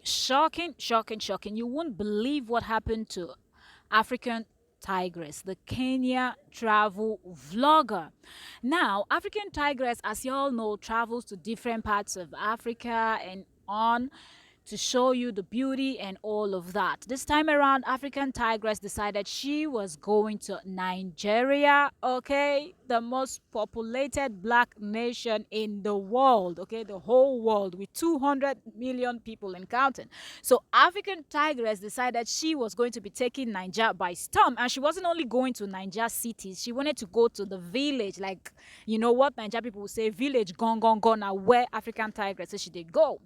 Shocking, shocking, shocking. You won't believe what happened to African Tigress, the Kenya travel vlogger. Now, African Tigress, as you all know, travels to different parts of Africa and on to show you the beauty and all of that. This time around, African Tigress decided she was going to Nigeria, okay? The most populated black nation in the world, okay? The whole world with 200 million people and counting. So African Tigress decided she was going to be taking Nigeria by storm. And she wasn't only going to Nigeria cities, she wanted to go to the village, like, you know what Nigeria people will say, village gone, gone, gone, now where African Tigress said she did go.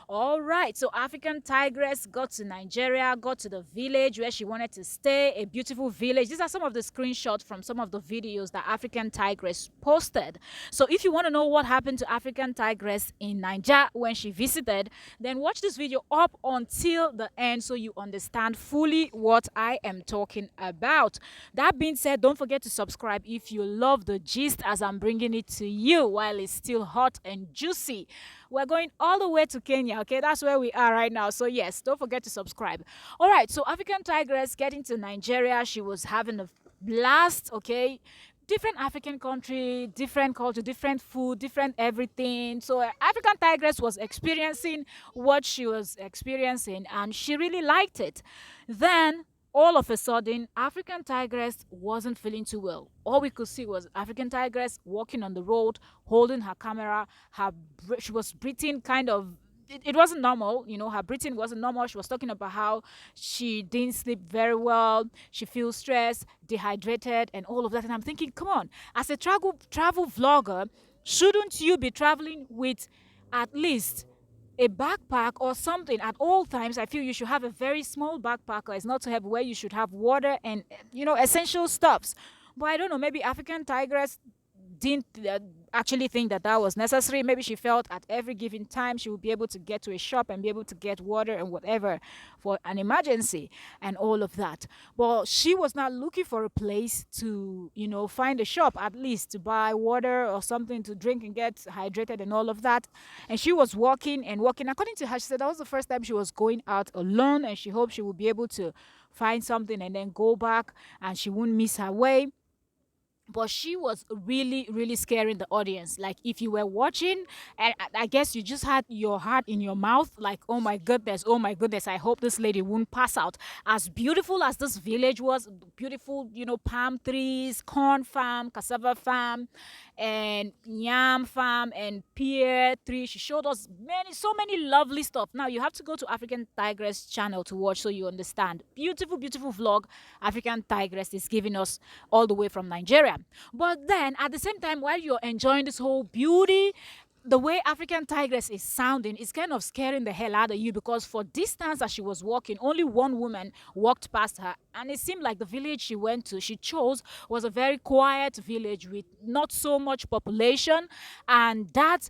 All right, so African Tigress got to Nigeria, got to the village where she wanted to stay, a beautiful village. These are some of the screenshots from some of the videos that African Tigress posted. So if you want to know what happened to African Tigress in Nigeria when she visited, then watch this video up until the end so you understand fully what I am talking about. That being said, don't forget to subscribe if you love the gist as I'm bringing it to you while it's still hot and juicy. We're going all the way to Kenya, okay? That's where we are right now. So, yes, don't forget to subscribe. All right, so African Tigress getting to Nigeria, she was having a blast, okay? Different African country, different culture, different food, different everything. So, African Tigress was experiencing what she was experiencing and she really liked it. Then, all of a sudden, African Tigress wasn't feeling too well. All we could see was African Tigress walking on the road, holding her camera. She was breathing kind of. It wasn't normal, you know. Her breathing wasn't normal. She was talking about how she didn't sleep very well. She feels stressed, dehydrated, and all of that. And I'm thinking, come on, as a travel vlogger, shouldn't you be traveling with at least a backpack or something at all times? I feel you should have a very small backpack that is not too heavy, where you should have water and essential stuffs. But I don't know, maybe African Tigress didn't actually think that that was necessary. Maybe she felt at every given time she would be able to get to a shop and be able to get water and whatever for an emergency and all of that. But she was not looking for a place to, find a shop at least to buy water or something to drink and get hydrated and all of that. And she was walking and walking. According to her, she said that was the first time she was going out alone and she hoped she would be able to find something and then go back and she wouldn't miss her way. But she was really really scaring the audience. Like, if you were watching, and I guess you just had your heart in your mouth, like, oh my goodness, oh my goodness, I hope this lady won't pass out. As beautiful as this village was, beautiful, palm trees, corn farm, cassava farm, and yam farm, and pear tree. She showed us so many lovely stuff. Now you have to go to African Tigress channel to watch so you understand. Beautiful, beautiful vlog African Tigress is giving us all the way from Nigeria. But then at the same time, while you're enjoying this whole beauty, the way African Tigress is sounding is kind of scaring the hell out of you, because for distance as she was walking, only one woman walked past her, and it seemed like the village she chose was a very quiet village with not so much population. And that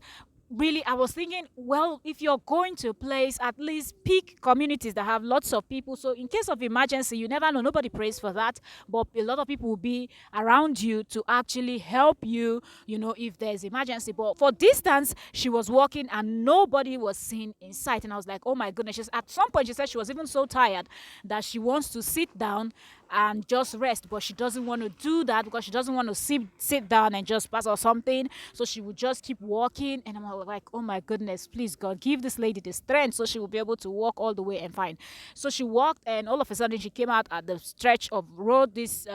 really, I was thinking, well, if you're going to a place, at least pick communities that have lots of people, so in case of emergency, you never know, nobody prays for that, but a lot of people will be around you to actually help you, if there's emergency. But for distance, she was walking and nobody was seen in sight, and I was like, oh my goodness. At some point she said she was even so tired that she wants to sit down and just rest, but she doesn't want to do that because she doesn't want to sit down and just pass or something. So she would just keep walking, and I'm like, oh my goodness, please God, give this lady the strength so she will be able to walk all the way and fine. So she walked, and all of a sudden she came out at the stretch of road, this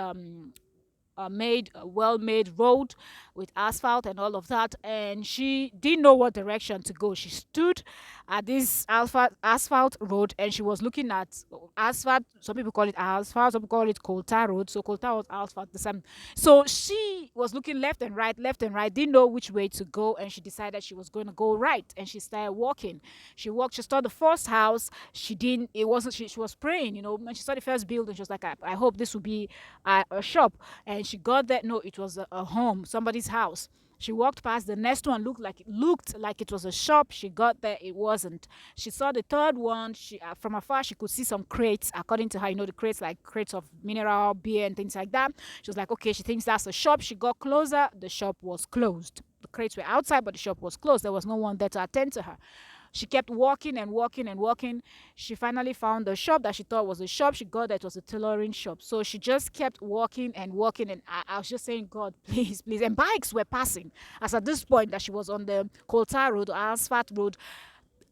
well-made road with asphalt and all of that, and she didn't know what direction to go. She stood at this asphalt road, and she was looking at asphalt. Some people call it asphalt, some people call it Colta road. So Colta was asphalt, the same. So she was looking left and right, didn't know which way to go, and she decided she was going to go right, and she started walking. She saw the first house. She didn't it wasn't she was praying, when she saw the first building, she was like, I hope this will be a shop. And she got there, no, it was a home, somebody's house. She walked past the next one, looked like it was a shop. She got there, it wasn't. She saw the third one. She from afar she could see some crates. According to her, the crates, like crates of mineral beer and things like that. She was like, okay, she thinks that's a shop. She got closer, the shop was closed. The crates were outside, but the shop was closed. There was no one there to attend to her. She kept walking and walking and walking. She finally found a shop that she thought was a shop. She got that it was a tailoring shop. So she just kept walking and walking. And I was just saying, God, please, please. And bikes were passing. As at this point that she was on the Coltar Road or Asphalt Road,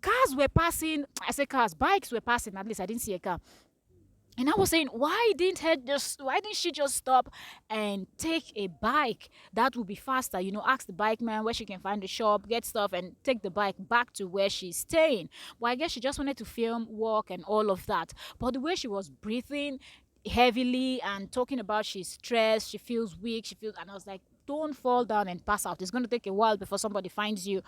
cars were passing. I say cars, bikes were passing. At least I didn't see a car. And I was saying, why didn't she just stop and take a bike that would be faster? Ask the bike man where she can find the shop, get stuff, and take the bike back to where she's staying. Well, I guess she just wanted to film, walk, and all of that. But the way she was breathing heavily and talking about she's stressed, she feels weak, and I was like, don't fall down and pass out. It's going to take a while before somebody finds you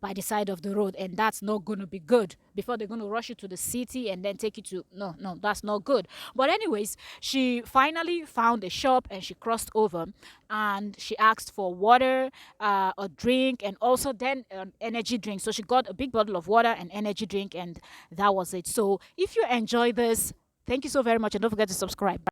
by the side of the road, and that's not going to be good. Before they're going to rush you to the city and then take you to, no, no, that's not good. But anyways, she finally found a shop and she crossed over, and she asked for water, a drink, and also then an energy drink. So she got a big bottle of water and energy drink, and that was it. So if you enjoy this, thank you so very much, and don't forget to subscribe.